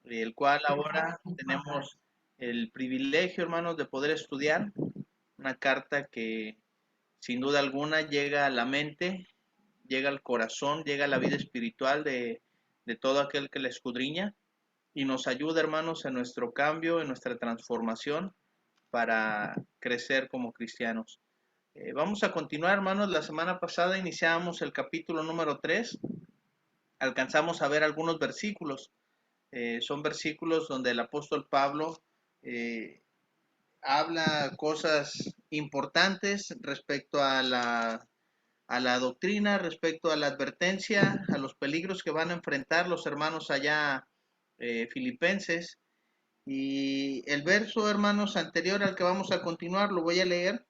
el cual ahora tenemos el privilegio, hermanos, de poder estudiar una carta que sin duda alguna llega a la mente, llega al corazón, llega a la vida espiritual de todo aquel que la escudriña y nos ayuda, hermanos, en nuestro cambio, en nuestra transformación para crecer como cristianos. Vamos a continuar, hermanos. La semana pasada iniciamos el capítulo número 3. Alcanzamos a ver algunos versículos. Son versículos donde el apóstol Pablo eh, habla cosas importantes respecto a la doctrina, respecto a la advertencia, a los peligros que van a enfrentar los hermanos allá filipenses. Y el verso, hermanos, anterior al que vamos a continuar, lo voy a leer,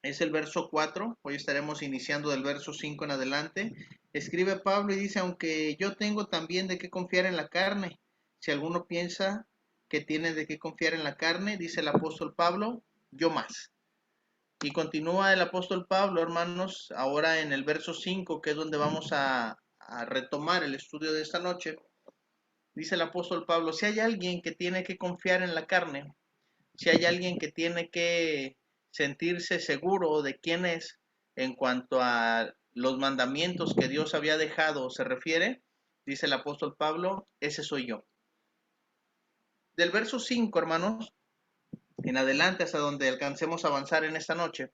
es el verso 4. Hoy estaremos iniciando del verso 5 en adelante. Escribe Pablo y dice, aunque yo tengo también de qué confiar en la carne, si alguno piensa que tiene de qué confiar en la carne, dice el apóstol Pablo, yo más. Y continúa el apóstol Pablo, hermanos, ahora en el verso 5, que es donde vamos a retomar el estudio de esta noche. Dice el apóstol Pablo, si hay alguien que tiene que confiar en la carne, si hay alguien que tiene que sentirse seguro de quién es en cuanto a los mandamientos que Dios había dejado se refiere, dice el apóstol Pablo, ese soy yo. Del verso 5, hermanos, en adelante hasta donde alcancemos a avanzar en esta noche,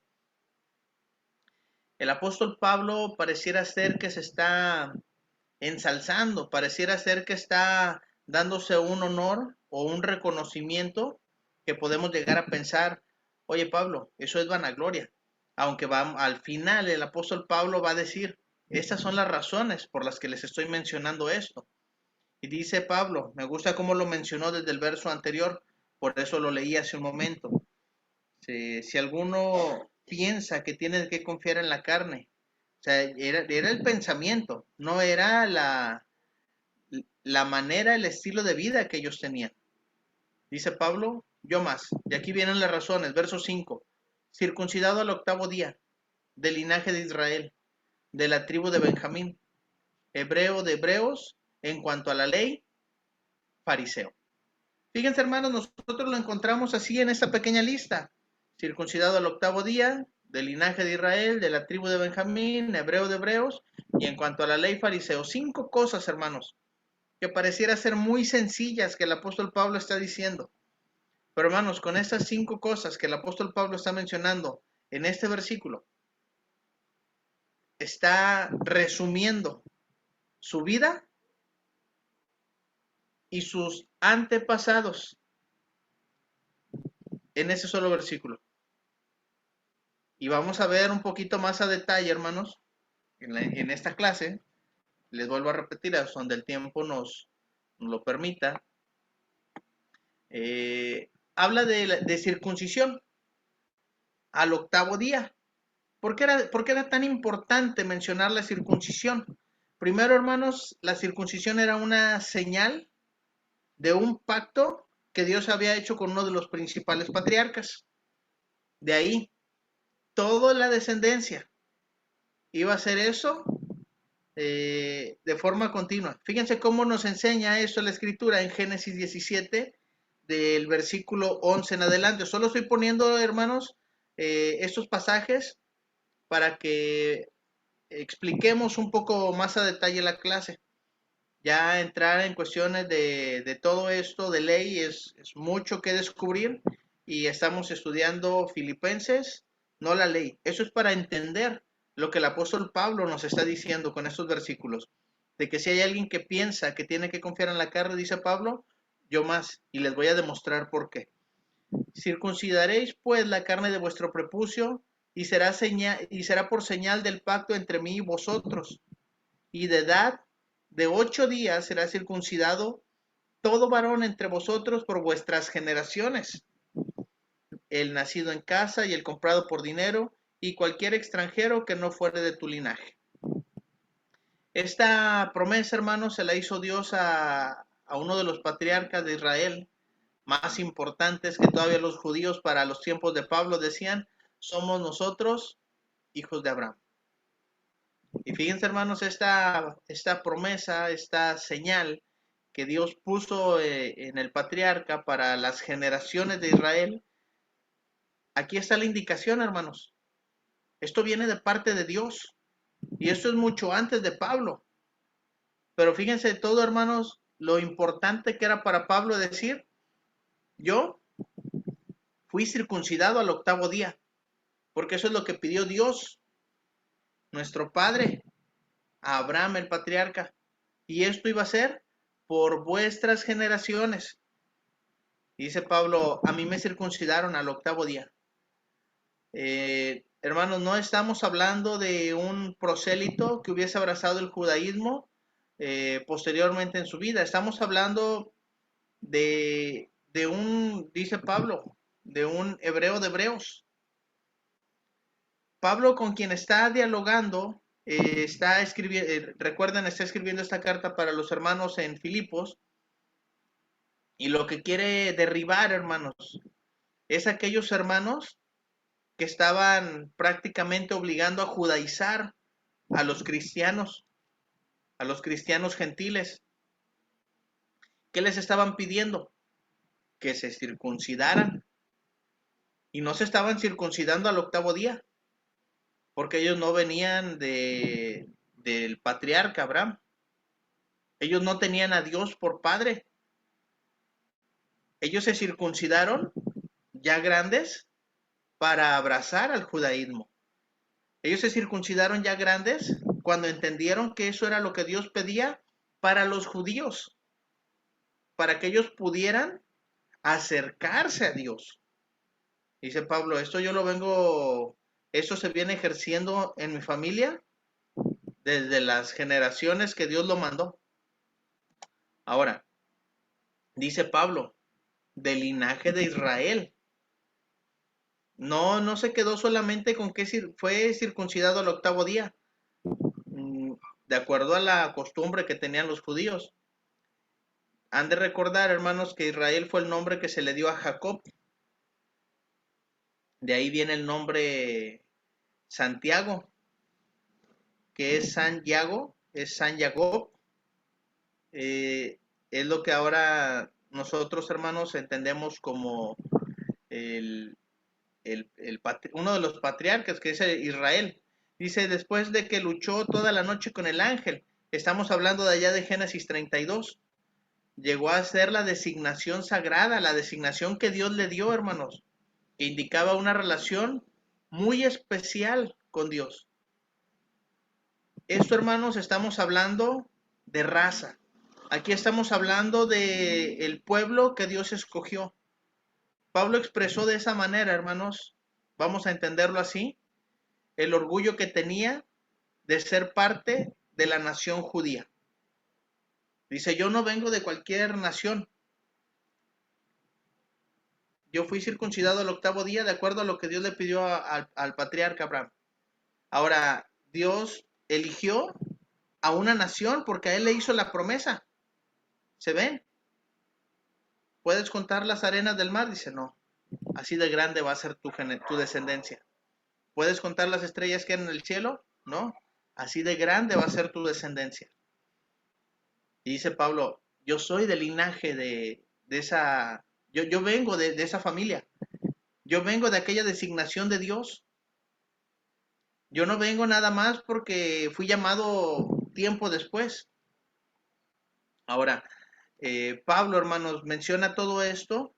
el apóstol Pablo pareciera ser que se está ensalzando, pareciera ser que está dándose un honor o un reconocimiento que podemos llegar a pensar, oye Pablo, eso es vanagloria. Aunque va, al final el apóstol Pablo va a decir, estas son las razones por las que les estoy mencionando esto. Y dice Pablo, me gusta cómo lo mencionó desde el verso anterior, por eso lo leí hace un momento. Si alguno piensa que tiene que confiar en la carne, o sea, era el pensamiento, no era la manera, el estilo de vida que ellos tenían. Dice Pablo, yo más. Y aquí vienen las razones. Verso 5. Circuncidado al octavo día, del linaje de Israel, de la tribu de Benjamín, hebreo de hebreos, en cuanto a la ley, fariseo. Fíjense, hermanos, nosotros lo encontramos así en esta pequeña lista. Circuncidado al octavo día, del linaje de Israel, de la tribu de Benjamín, hebreo de hebreos, y en cuanto a la ley, fariseo. 5 cosas, hermanos, que pareciera ser muy sencillas que el apóstol Pablo está diciendo. Pero hermanos, con estas 5 cosas que el apóstol Pablo está mencionando en este versículo, está resumiendo su vida y sus antepasados en ese solo versículo. Y vamos a ver un poquito más a detalle, hermanos, en esta clase. Les vuelvo a repetir, hasta donde el tiempo nos lo permita. Habla de circuncisión al octavo día. ¿Por qué era tan importante mencionar la circuncisión? Primero, hermanos, la circuncisión era una señal de un pacto que Dios había hecho con uno de los principales patriarcas. De ahí, toda la descendencia iba a hacer eso de forma continua. Fíjense cómo nos enseña eso la escritura en Génesis 17, del versículo 11 en adelante. Solo estoy poniendo, hermanos, estos pasajes para que expliquemos un poco más a detalle la clase. Ya entrar en cuestiones de todo esto de ley es mucho que descubrir y estamos estudiando Filipenses, no la ley. Eso es para entender lo que el apóstol Pablo nos está diciendo con estos versículos, de que si hay alguien que piensa que tiene que confiar en la carne, dice Pablo, yo más, y les voy a demostrar por qué. Circuncidaréis pues la carne de vuestro prepucio y será por señal del pacto entre mí y vosotros, y de edad de 8 días será circuncidado todo varón entre vosotros por vuestras generaciones, el nacido en casa y el comprado por dinero, y cualquier extranjero que no fuere de tu linaje. Esta promesa, hermanos, se la hizo Dios a uno de los patriarcas de Israel, más importantes que todavía los judíos para los tiempos de Pablo, decían, somos nosotros hijos de Abraham. Y fíjense, hermanos, esta promesa, esta señal que Dios puso en el patriarca para las generaciones de Israel, aquí está la indicación, hermanos. Esto viene de parte de Dios y esto es mucho antes de Pablo. Pero fíjense todo, hermanos, lo importante que era para Pablo decir, yo fui circuncidado al 8º día, porque eso es lo que pidió Dios, nuestro Padre, a Abraham el patriarca. Y esto iba a ser por vuestras generaciones. Dice Pablo, a mí me circuncidaron al 8º día. Hermanos, no estamos hablando de un prosélito que hubiese abrazado el judaísmo posteriormente en su vida. Estamos hablando de un, dice Pablo, de un hebreo de hebreos. Pablo, con quien está dialogando, está escribiendo, recuerden, está escribiendo esta carta para los hermanos en Filipos, y lo que quiere derribar, hermanos, es aquellos hermanos que estaban prácticamente obligando a judaizar a los cristianos gentiles. ¿Qué les estaban pidiendo? Que se circuncidaran. Y no se estaban circuncidando al 8º día, porque ellos no venían del patriarca Abraham. Ellos no tenían a Dios por padre. Ellos se circuncidaron ya grandes para abrazar al judaísmo. Ellos se circuncidaron ya grandes cuando entendieron que eso era lo que Dios pedía para los judíos, para que ellos pudieran acercarse a Dios. Dice Pablo, esto se viene ejerciendo en mi familia desde las generaciones que Dios lo mandó. Ahora, dice Pablo, del linaje de Israel. No se quedó solamente con que fue circuncidado al 8º día, de acuerdo a la costumbre que tenían los judíos. Han de recordar, hermanos, que Israel fue el nombre que se le dio a Jacob. De ahí viene el nombre Santiago, que es San Yago, es San Jacob. Es lo que ahora nosotros, hermanos, entendemos como el, uno de los patriarcas, que es Israel. Dice, después de que luchó toda la noche con el ángel, estamos hablando de allá de Génesis 32, llegó a ser la designación sagrada, la designación que Dios le dio, hermanos, que indicaba una relación muy especial con Dios. Esto, hermanos, estamos hablando de raza. Aquí estamos hablando de el pueblo que Dios escogió. Pablo expresó de esa manera, hermanos, vamos a entenderlo así, el orgullo que tenía de ser parte de la nación judía. Dice, yo no vengo de cualquier nación. Yo fui circuncidado al 8º día de acuerdo a lo que Dios le pidió al patriarca Abraham. Ahora, Dios eligió a una nación porque a él le hizo la promesa. ¿Se ven? ¿Puedes contar las arenas del mar? Dice, no. Así de grande va a ser tu descendencia. ¿Puedes contar las estrellas que hay en el cielo? No. Así de grande va a ser tu descendencia. Y dice Pablo, yo soy del linaje de esa, yo vengo de esa familia. Yo vengo de aquella designación de Dios. Yo no vengo nada más porque fui llamado tiempo después. Ahora, Pablo, hermanos, menciona todo esto,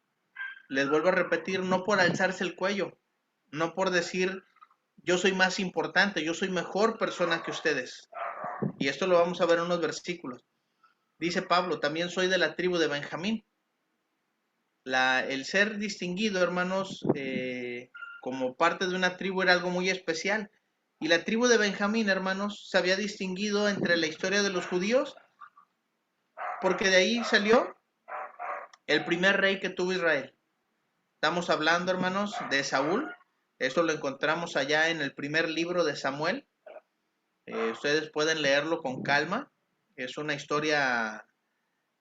les vuelvo a repetir, no por alzarse el cuello, no por decir yo soy más importante, yo soy mejor persona que ustedes. Y esto lo vamos a ver en unos versículos. Dice Pablo, también soy de la tribu de Benjamín. El ser distinguido, hermanos, como parte de una tribu era algo muy especial. Y la tribu de Benjamín, hermanos, se había distinguido entre la historia de los judíos, porque de ahí salió el primer rey que tuvo Israel. Estamos hablando, hermanos, de Saúl. Esto lo encontramos allá en el primer libro de Samuel. Ustedes pueden leerlo con calma. Es una historia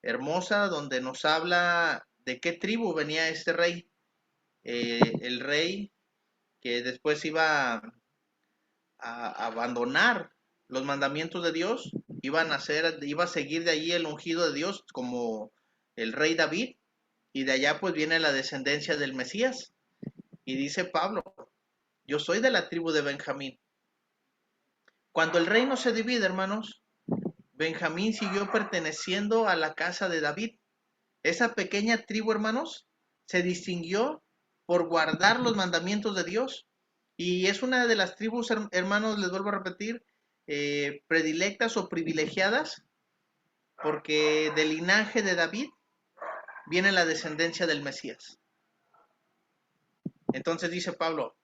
hermosa donde nos habla de qué tribu venía este rey. El rey que después iba a abandonar los mandamientos de Dios iba a seguir de allí el ungido de Dios como el rey David, y de allá pues viene la descendencia del Mesías. Y dice Pablo, yo soy de la tribu de Benjamín. Cuando el reino se divide, hermanos, Benjamín siguió perteneciendo a la casa de David. Esa pequeña tribu, hermanos, se distinguió por guardar los mandamientos de Dios. Y es una de las tribus, hermanos, les vuelvo a repetir, predilectas o privilegiadas, porque del linaje de David viene la descendencia del Mesías. Entonces dice Pablo,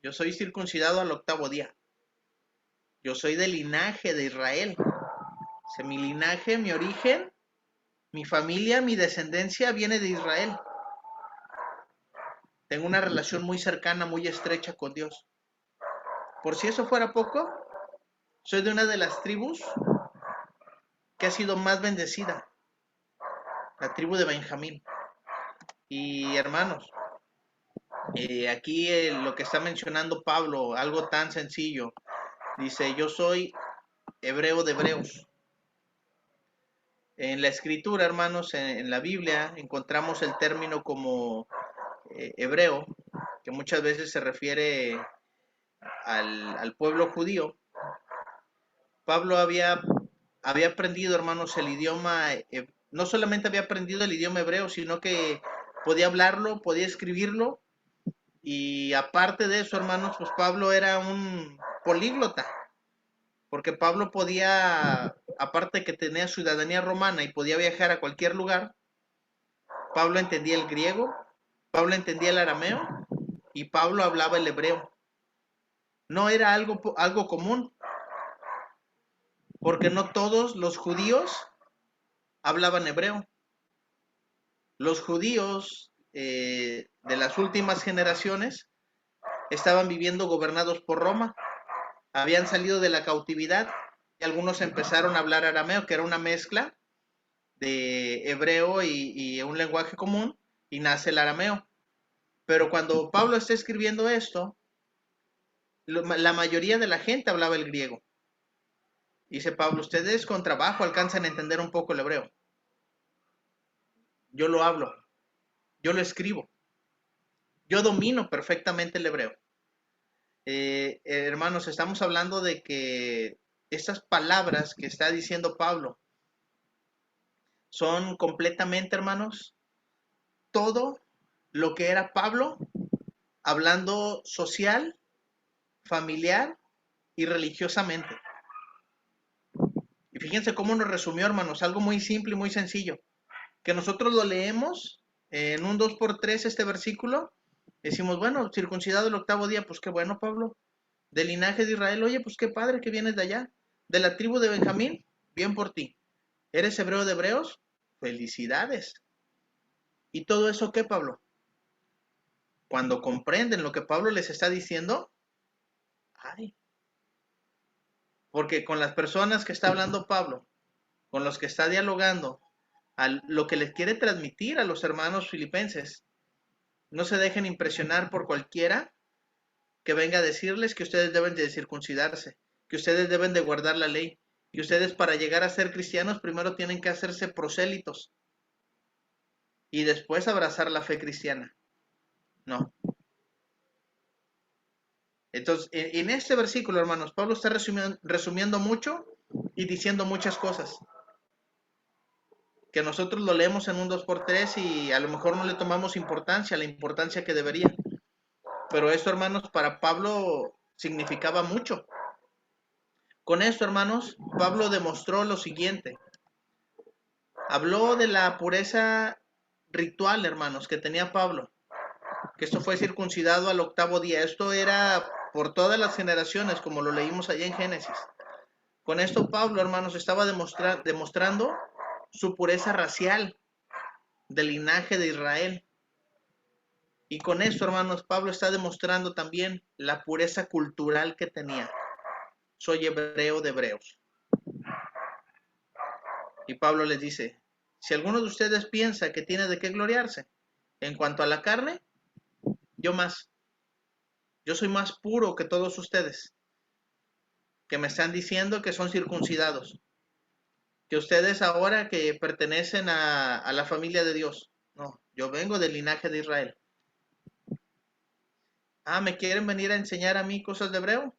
yo soy circuncidado al 8º día. Yo soy del linaje de Israel. O sea, mi linaje, mi origen, mi familia, mi descendencia viene de Israel. Tengo una relación muy cercana, muy estrecha con Dios. Por si eso fuera poco, soy de una de las tribus que ha sido más bendecida, la tribu de Benjamín. Y hermanos, aquí lo que está mencionando Pablo, algo tan sencillo, dice, yo soy hebreo de hebreos. En la escritura, hermanos, en la Biblia, encontramos el término como hebreo, que muchas veces se refiere al pueblo judío. Pablo había aprendido, hermanos, el idioma, no solamente había aprendido el idioma hebreo, sino que podía hablarlo, podía escribirlo, y aparte de eso, hermanos, pues Pablo era un políglota, porque Pablo podía, aparte de que tenía ciudadanía romana y podía viajar a cualquier lugar, Pablo entendía el griego, Pablo entendía el arameo y Pablo hablaba el hebreo. No era algo común, porque no todos los judíos hablaban hebreo. Los judíos de las últimas generaciones estaban viviendo gobernados por Roma, habían salido de la cautividad y algunos empezaron a hablar arameo, que era una mezcla de hebreo y un lenguaje común, y nace el arameo. Pero cuando Pablo está escribiendo esto, la mayoría de la gente hablaba el griego. Dice Pablo, ustedes con trabajo alcanzan a entender un poco el hebreo. Yo lo hablo, yo lo escribo, yo domino perfectamente el hebreo. Hermanos, estamos hablando de que estas palabras que está diciendo Pablo son completamente, hermanos, todo lo que era Pablo hablando social, familiar y religiosamente. Y fíjense cómo nos resumió, hermanos, algo muy simple y muy sencillo, que nosotros lo leemos en un 2x3 este versículo, decimos, bueno, circuncidado el 8º día, pues qué bueno, Pablo. Del linaje de Israel, oye, pues qué padre que vienes de allá. De la tribu de Benjamín, bien por ti. ¿Eres hebreo de hebreos? Felicidades. ¿Y todo eso qué, Pablo? Cuando comprenden lo que Pablo les está diciendo, ay, porque con las personas que está hablando Pablo, con los que está dialogando, lo que les quiere transmitir a los hermanos filipenses, no se dejen impresionar por cualquiera que venga a decirles que ustedes deben de circuncidarse, que ustedes deben de guardar la ley, y ustedes para llegar a ser cristianos primero tienen que hacerse prosélitos y después abrazar la fe cristiana. No. Entonces, en este versículo, hermanos, Pablo está resumiendo mucho y diciendo muchas cosas que nosotros lo leemos en un 2x3 y a lo mejor no le tomamos importancia, la importancia que debería. Pero esto, hermanos, para Pablo significaba mucho. Con esto, hermanos, Pablo demostró lo siguiente. Habló de la pureza ritual, hermanos, que tenía Pablo, que esto fue circuncidado al 8º día. Esto era por todas las generaciones, como lo leímos allá en Génesis. Con esto Pablo, hermanos, estaba demostrando su pureza racial del linaje de Israel. Y con esto, hermanos, Pablo está demostrando también la pureza cultural que tenía. Soy hebreo de hebreos. Y Pablo les dice, si alguno de ustedes piensa que tiene de qué gloriarse, en cuanto a la carne, yo más. Yo soy más puro que todos ustedes, que me están diciendo que son circuncidados. Que ustedes ahora que pertenecen a la familia de Dios. No, yo vengo del linaje de Israel. Ah, ¿me quieren venir a enseñar a mí cosas de hebreo?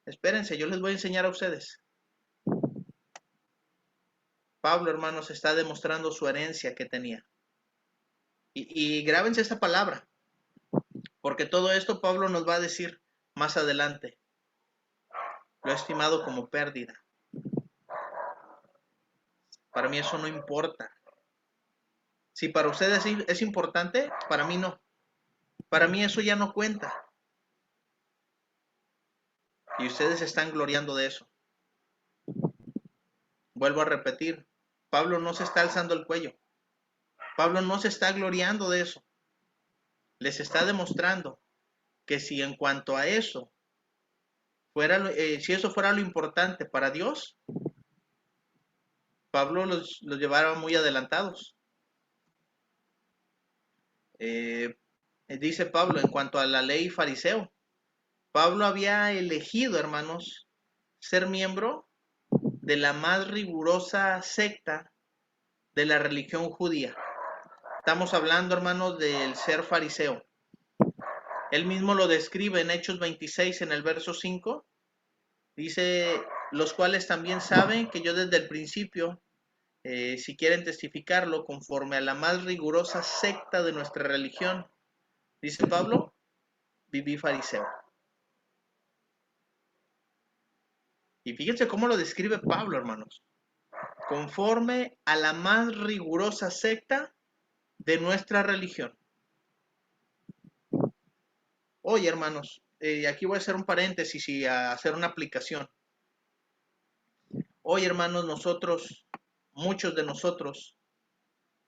Espérense, yo les voy a enseñar a ustedes. Pablo, hermanos, está demostrando su herencia que tenía. Y grábense esa palabra, porque todo esto Pablo nos va a decir más adelante. Lo he estimado como pérdida. Para mí eso no importa. Si para ustedes es importante, para mí no. Para mí eso ya no cuenta. Y ustedes están gloriando de eso. Vuelvo a repetir, Pablo no se está alzando el cuello. Pablo no se está gloriando de eso. Les está demostrando que si en cuanto a eso si eso fuera lo importante para Dios, Pablo los llevara muy adelantados. Dice Pablo, en cuanto a la ley fariseo, Pablo había elegido, hermanos, ser miembro de la más rigurosa secta de la religión judía. Estamos hablando, hermanos, del ser fariseo. Él mismo lo describe en Hechos 26, en el verso 5. Dice, los cuales también saben que yo desde el principio, si quieren testificarlo, conforme a la más rigurosa secta de nuestra religión, dice Pablo, viví fariseo. Y fíjense cómo lo describe Pablo, hermanos. Conforme a la más rigurosa secta de nuestra religión. Oye, hermanos, aquí voy a hacer un paréntesis y a hacer una aplicación. Hoy, hermanos, muchos de nosotros,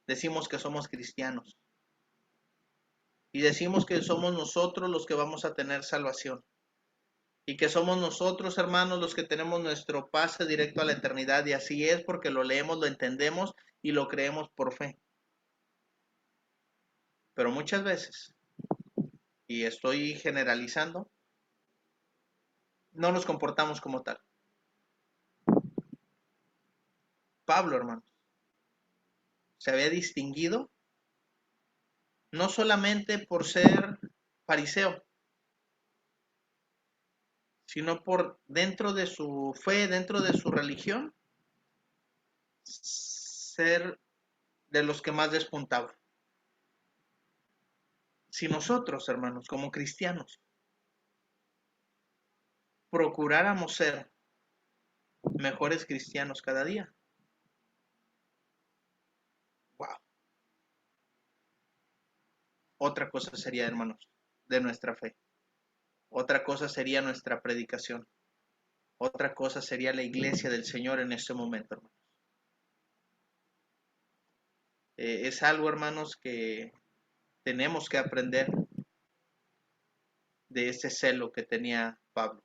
decimos que somos cristianos. Y decimos que somos nosotros los que vamos a tener salvación. Y que somos nosotros, hermanos, los que tenemos nuestro pase directo a la eternidad. Y así es porque lo leemos, lo entendemos y lo creemos por fe. Pero muchas veces, y estoy generalizando, no nos comportamos como tal. Pablo, hermanos, se había distinguido no solamente por ser fariseo, sino por dentro de su fe, dentro de su religión, ser de los que más despuntaba. Si nosotros, hermanos, como cristianos, procuráramos ser mejores cristianos cada día, wow, otra cosa sería, hermanos, de nuestra fe. Otra cosa sería nuestra predicación. Otra cosa sería la iglesia del Señor en este momento, hermanos. Es algo, hermanos, que tenemos que aprender de ese celo que tenía Pablo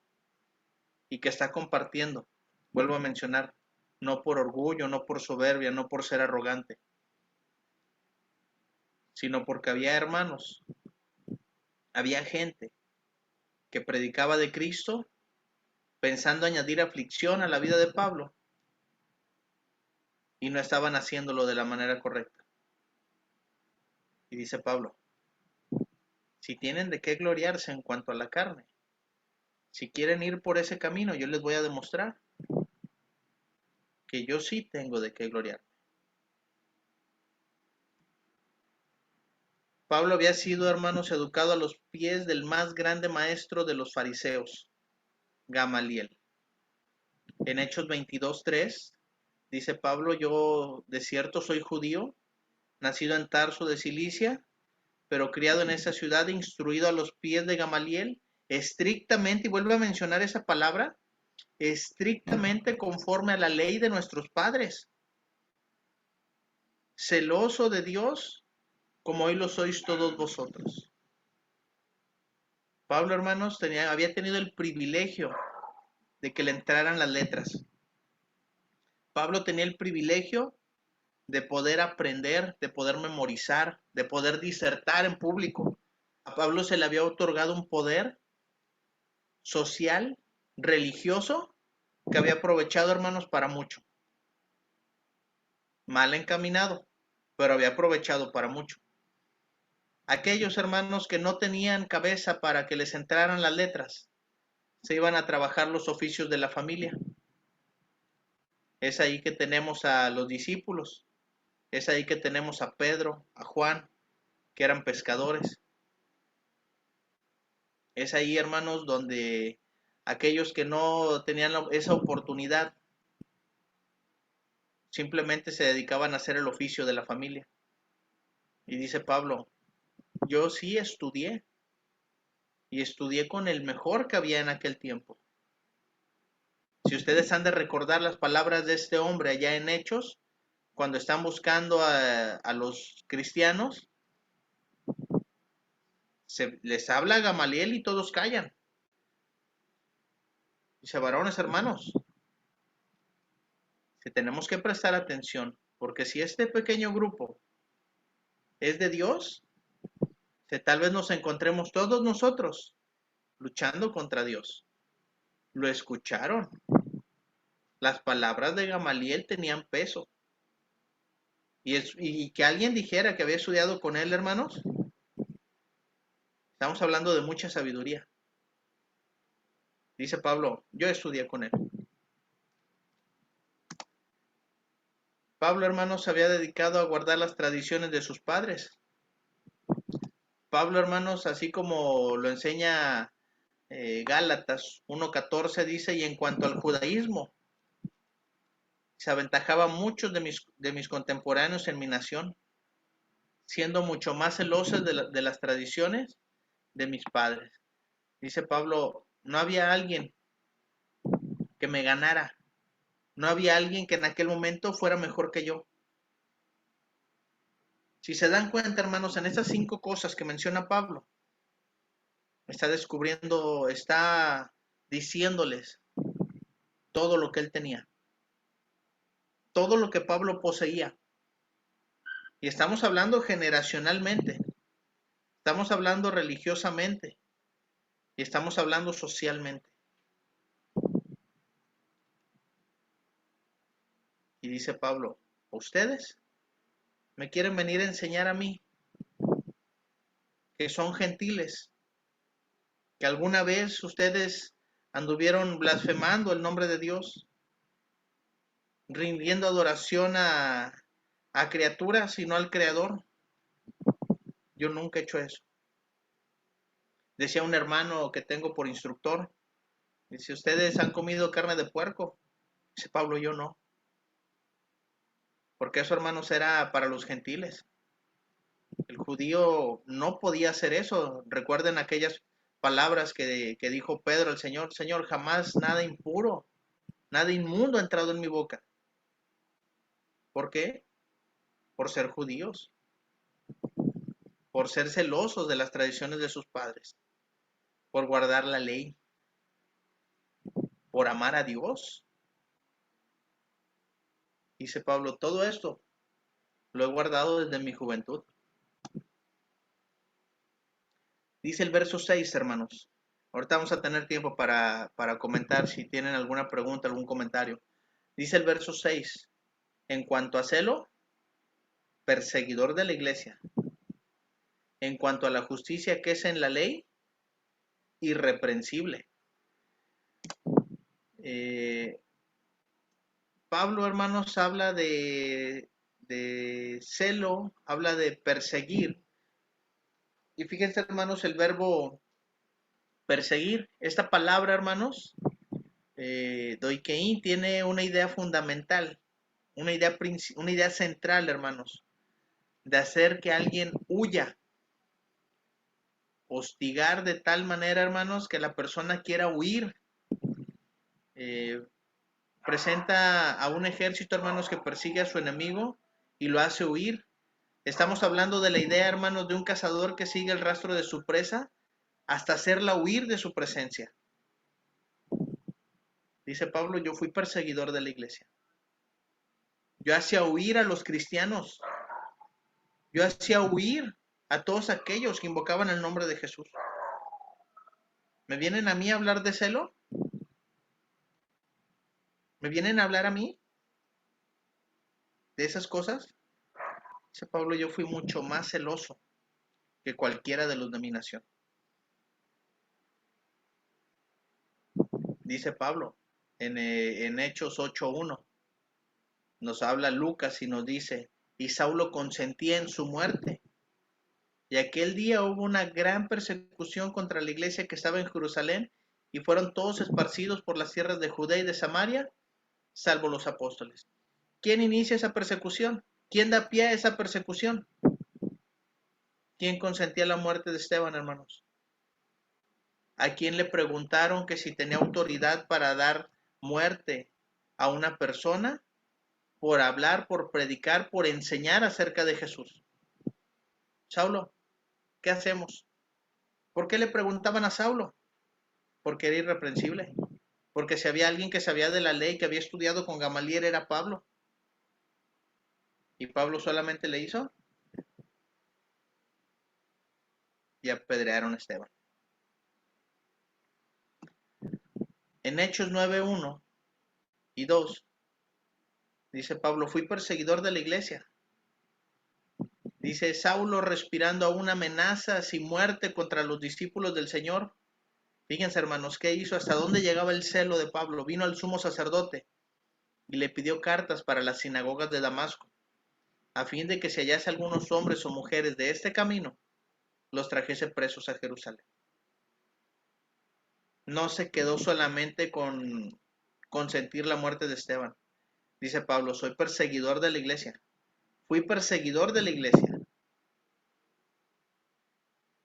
y que está compartiendo. Vuelvo a mencionar, no por orgullo, no por soberbia, no por ser arrogante, sino porque había hermanos, había gente que predicaba de Cristo pensando añadir aflicción a la vida de Pablo y no estaban haciéndolo de la manera correcta. Y dice Pablo, si tienen de qué gloriarse en cuanto a la carne, si quieren ir por ese camino, yo les voy a demostrar que yo sí tengo de qué gloriar. Pablo había sido, hermanos, educado a los pies del más grande maestro de los fariseos, Gamaliel. En Hechos 22:3 dice Pablo, yo de cierto soy judío, nacido en Tarso de Cilicia, pero criado en esa ciudad, instruido a los pies de Gamaliel, estrictamente, y vuelve a mencionar esa palabra, estrictamente conforme a la ley de nuestros padres, celoso de Dios, como hoy lo sois todos vosotros. Pablo, hermanos, había tenido el privilegio de que le entraran las letras. Pablo tenía el privilegio de poder aprender, de poder memorizar, de poder disertar en público. A Pablo se le había otorgado un poder social, religioso, que había aprovechado, hermanos, para mucho. mal encaminado, pero había aprovechado para mucho. Aquellos hermanos que no tenían cabeza para que les entraran las letras, se iban a trabajar los oficios de la familia. Es ahí que tenemos a los discípulos, es ahí que tenemos a Pedro, a Juan, que eran pescadores. Es ahí, hermanos, donde aquellos que no tenían esa oportunidad simplemente se dedicaban a hacer el oficio de la familia. Y dice Pablo, yo sí estudié, y estudié con el mejor que había en aquel tiempo. Si ustedes han de recordar las palabras de este hombre allá en Hechos, cuando están buscando a los cristianos, les habla a Gamaliel y todos callan. Dice, varones hermanos, que tenemos que prestar atención, porque si este pequeño grupo es de Dios, que tal vez nos encontremos todos nosotros luchando contra Dios. Lo escucharon. Las palabras de Gamaliel tenían peso. Y que alguien dijera que había estudiado con él, hermanos, estamos hablando de mucha sabiduría. Dice Pablo, yo estudié con él. Pablo, hermanos, se había dedicado a guardar las tradiciones de sus padres. Pablo, hermanos, así como lo enseña Gálatas 1:14, dice, y en cuanto al judaísmo, se aventajaba muchos de mis contemporáneos en mi nación, siendo mucho más celosos de las tradiciones de mis padres. Dice Pablo, no había alguien que me ganara, no había alguien que en aquel momento fuera mejor que yo. Si se dan cuenta, hermanos, en estas 5 cosas que menciona Pablo, está descubriendo, está diciéndoles todo lo que él tenía, todo lo que Pablo poseía. Y estamos hablando generacionalmente, estamos hablando religiosamente y estamos hablando socialmente. Y dice Pablo, ¿ustedes me quieren venir a enseñar a mí, que son gentiles, que alguna vez ustedes anduvieron blasfemando el nombre de Dios, rindiendo adoración a criaturas y no al Creador? Yo nunca he hecho eso. Decía un hermano que tengo por instructor, dice, ¿ustedes han comido carne de puerco? Dice Pablo, yo no. Porque eso, hermanos, era para los gentiles. El judío no podía hacer eso. Recuerden aquellas palabras que dijo Pedro al Señor, Señor, jamás nada impuro, nada inmundo ha entrado en mi boca. ¿Por qué? Por ser judíos, por ser celosos de las tradiciones de sus padres, por guardar la ley, por amar a Dios. Dice Pablo, todo esto lo he guardado desde mi juventud. Dice el verso 6, hermanos. Ahorita vamos a tener tiempo para comentar si tienen alguna pregunta, algún comentario. Dice el verso 6, en cuanto a celo, perseguidor de la iglesia. En cuanto a la justicia que es en la ley, irreprensible. Eh, Pablo, hermanos, habla de celo, habla de perseguir. Y fíjense, hermanos, el verbo perseguir. Esta palabra, hermanos, doikein, tiene una idea fundamental, una idea central, hermanos, de hacer que alguien huya, hostigar de tal manera, hermanos, que la persona quiera huir. Eh, Presenta a un ejército, hermanos, que persigue a su enemigo y lo hace huir. Estamos hablando de la idea, hermanos, de un cazador que sigue el rastro de su presa hasta hacerla huir de su presencia. Dice Pablo, yo fui perseguidor de la iglesia. Yo hacía huir a los cristianos. Yo hacía huir a todos aquellos que invocaban el nombre de Jesús. ¿Me vienen a mí a hablar de celo? ¿Me vienen a hablar a mí? de esas cosas, dice Pablo, yo fui mucho más celoso que cualquiera de los de mi nación. Dice Pablo en Hechos 8:1, nos habla Lucas y nos dice, y Saulo consentía en su muerte. Y aquel día hubo una gran persecución contra la iglesia que estaba en Jerusalén, y fueron todos esparcidos por las tierras de Judea y de Samaria, salvo los apóstoles. ¿Quién inicia esa persecución? ¿Quién da pie a esa persecución? ¿Quién consentía la muerte de Esteban, hermanos? ¿A quién le preguntaron que si tenía autoridad para dar muerte a una persona por hablar, por predicar, por enseñar acerca de Jesús? Saulo, ¿qué hacemos? ¿Por qué le preguntaban a Saulo? Porque era irreprensible. Porque si había alguien que sabía de la ley, que había estudiado con Gamaliel, era Pablo. Y Pablo solamente le hizo y apedrearon a Esteban. En Hechos 9:1 y 2, dice Pablo, fui perseguidor de la iglesia. Dice Saulo respirando aún amenazas y muerte contra los discípulos del Señor. Fíjense, hermanos, ¿qué hizo? ¿Hasta dónde llegaba el celo de Pablo? Vino al sumo sacerdote y le pidió cartas para las sinagogas de Damasco, a fin de que si hallase algunos hombres o mujeres de este camino, los trajese presos a Jerusalén. No se quedó solamente con consentir la muerte de Esteban. Dice Pablo, soy perseguidor de la iglesia. Fui perseguidor de la iglesia.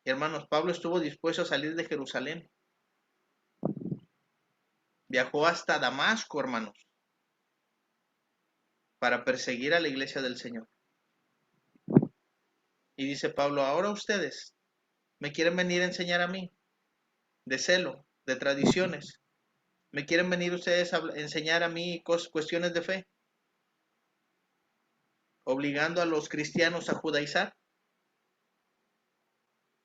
Y hermanos, Pablo estuvo dispuesto a salir de Jerusalén. Viajó hasta Damasco, hermanos, para perseguir a la iglesia del Señor. Y dice Pablo, ahora ustedes me quieren venir a enseñar a mí de celo, de tradiciones. Me quieren venir ustedes a enseñar a mí cuestiones de fe, obligando a los cristianos a judaizar.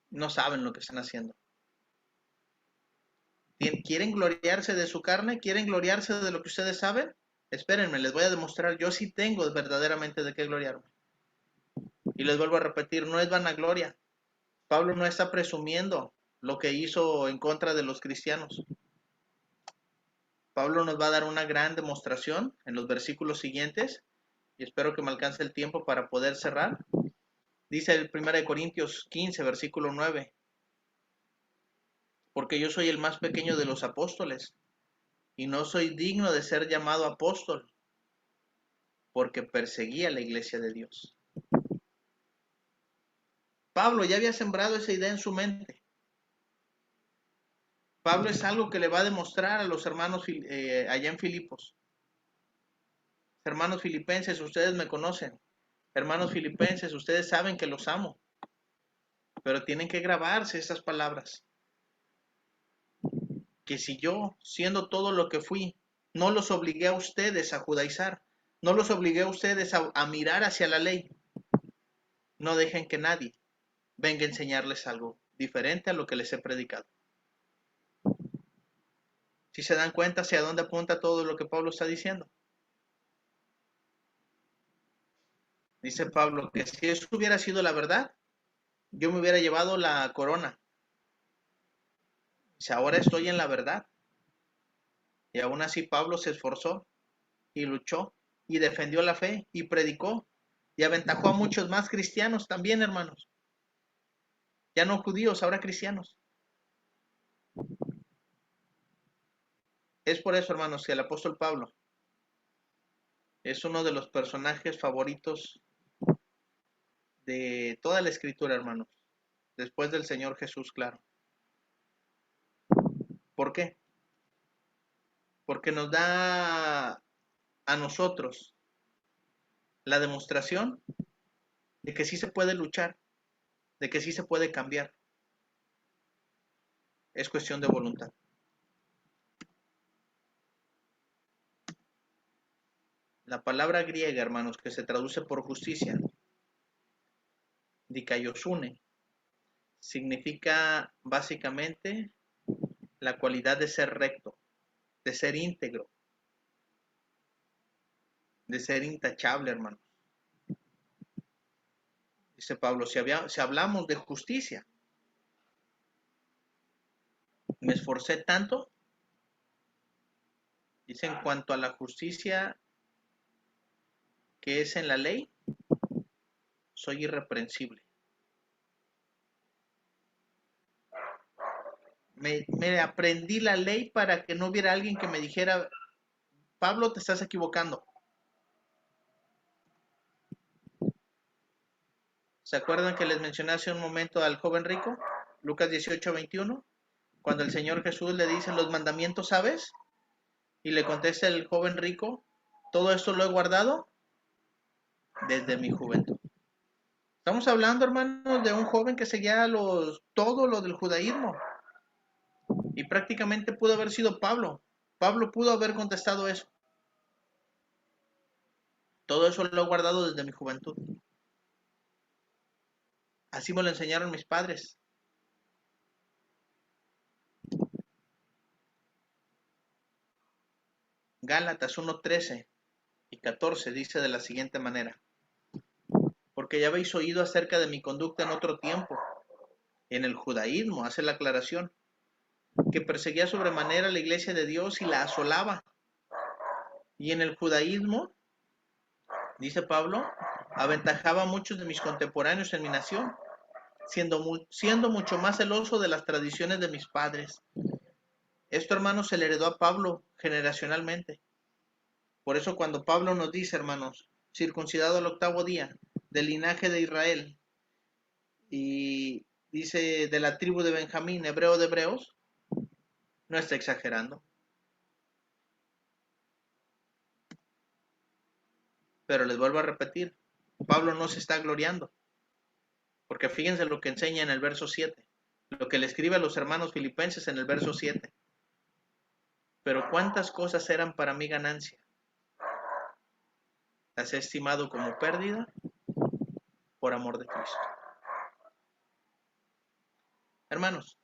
No saben lo que están haciendo. ¿Quieren gloriarse de su carne? ¿Quieren gloriarse de lo que ustedes saben? Espérenme, les voy a demostrar. Yo sí tengo verdaderamente de qué gloriarme. Y les vuelvo a repetir, no es vanagloria. Pablo no está presumiendo lo que hizo en contra de los cristianos. Pablo nos va a dar una gran demostración en los versículos siguientes y espero que me alcance el tiempo para poder cerrar. Dice el 1 Corintios 15, versículo 9, porque yo soy el más pequeño de los apóstoles y no soy digno de ser llamado apóstol, porque perseguía la iglesia de Dios. Pablo ya había sembrado esa idea en su mente. Pablo es algo que le va a demostrar a los hermanos allá en Filipos. Hermanos filipenses, ustedes me conocen. Hermanos filipenses, ustedes saben que los amo. Pero tienen que grabarse estas palabras. Que si yo, siendo todo lo que fui, no los obligué a ustedes a judaizar, no los obligué a ustedes a mirar hacia la ley, no dejen que nadie venga a enseñarles algo diferente a lo que les he predicado. Si se dan cuenta hacia dónde apunta todo lo que Pablo está diciendo. Dice Pablo que si eso hubiera sido la verdad, yo me hubiera llevado la corona. Si ahora estoy en la verdad. Y aún así Pablo se esforzó y luchó y defendió la fe y predicó y aventajó a muchos más cristianos también, hermanos. Ya no judíos, ahora cristianos. Es por eso, hermanos, que el apóstol Pablo es uno de los personajes favoritos de toda la escritura, hermanos, después del Señor Jesús, claro. ¿Por qué? Porque nos da a nosotros la demostración de que sí se puede luchar, de que sí se puede cambiar. Es cuestión de voluntad. La palabra griega, hermanos, que se traduce por justicia, dikaiosune, significa básicamente la cualidad de ser recto, de ser íntegro, de ser intachable, hermanos. Dice Pablo, si hablamos de justicia, me esforcé tanto, dice, en cuanto a la justicia que es en la ley, soy irreprensible. Me aprendí la ley para que no hubiera alguien que me dijera, Pablo, te estás equivocando. ¿Se acuerdan que les mencioné hace un momento al joven rico? Lucas 18:21, cuando el Señor Jesús le dice, los mandamientos, ¿sabes? Y le contesta el joven rico, todo esto lo he guardado desde mi juventud. Estamos hablando, hermanos, de un joven que seguía todo lo del judaísmo. Y prácticamente pudo haber sido Pablo. Pablo pudo haber contestado eso. Todo eso lo he guardado desde mi juventud. Así me lo enseñaron mis padres. Gálatas 1:13 y 14 dice de la siguiente manera, porque ya habéis oído acerca de mi conducta en otro tiempo, en el judaísmo, hace la aclaración, que perseguía sobremanera la iglesia de Dios y la asolaba. Y en el judaísmo, dice Pablo, aventajaba a muchos de mis contemporáneos en mi nación, siendo mucho más celoso de las tradiciones de mis padres. Esto, hermanos, se le heredó a Pablo generacionalmente. Por eso cuando Pablo nos dice, hermanos, circuncidado al 8º día, del linaje de Israel, y dice de la tribu de Benjamín, hebreo de hebreos, no está exagerando. Pero les vuelvo a repetir, Pablo no se está gloriando, porque fíjense lo que enseña en el verso 7, lo que le escribe a los hermanos filipenses en el verso 7. Pero cuántas cosas eran para mí ganancia, las he estimado como pérdida por amor de Cristo. Hermanos,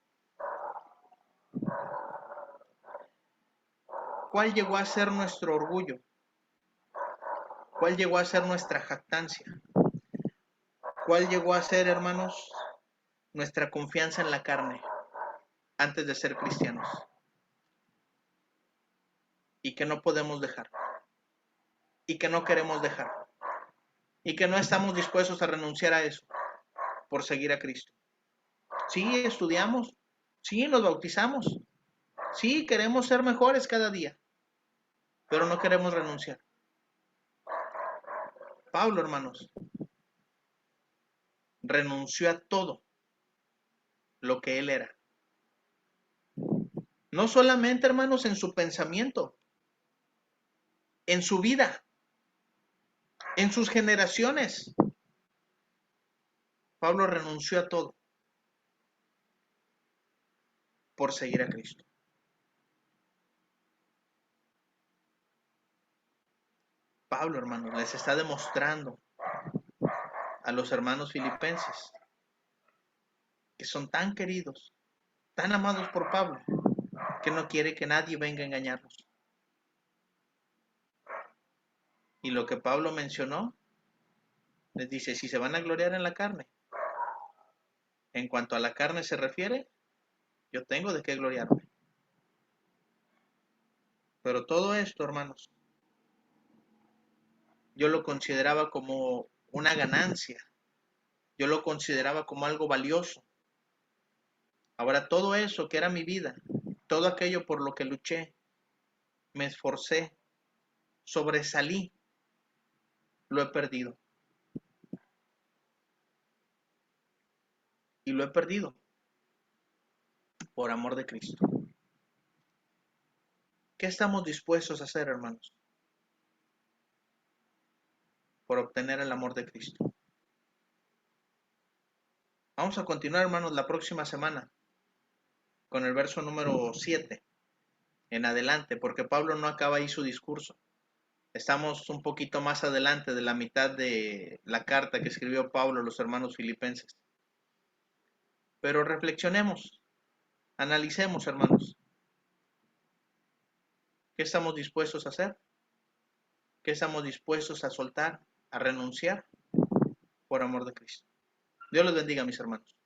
¿cuál llegó a ser nuestro orgullo? ¿Cuál llegó a ser nuestra jactancia? ¿Cuál llegó a ser, hermanos, nuestra confianza en la carne antes de ser cristianos? Y que no podemos dejar. Y que no queremos dejar. Y que no estamos dispuestos a renunciar a eso por seguir a Cristo. Sí, estudiamos. Sí, nos bautizamos. Sí, queremos ser mejores cada día. Pero no queremos renunciar. Pablo, hermanos, renunció a todo lo que él era. No solamente, hermanos, en su pensamiento, en su vida, en sus generaciones. Pablo renunció a todo por seguir a Cristo. Pablo, hermanos, les está demostrando a los hermanos filipenses que son tan queridos, tan amados por Pablo, que no quiere que nadie venga a engañarlos. Y lo que Pablo mencionó, les dice, si se van a gloriar en la carne, en cuanto a la carne se refiere, yo tengo de qué gloriarme. Pero todo esto, hermanos, yo lo consideraba como una ganancia, yo lo consideraba como algo valioso. Ahora todo eso que era mi vida, todo aquello por lo que luché, me esforcé, sobresalí, lo he perdido. Y lo he perdido por amor de Cristo. ¿Qué estamos dispuestos a hacer, hermanos, por obtener el amor de Cristo? Vamos a continuar, hermanos, la próxima semana con el verso número 7 en adelante, porque Pablo no acaba ahí su discurso. Estamos un poquito más adelante de la mitad de la carta que escribió Pablo a los hermanos filipenses. Pero reflexionemos, analicemos, hermanos, ¿qué estamos dispuestos a hacer? ¿Qué estamos dispuestos a soltar, a renunciar por amor de Cristo? Dios los bendiga, mis hermanos.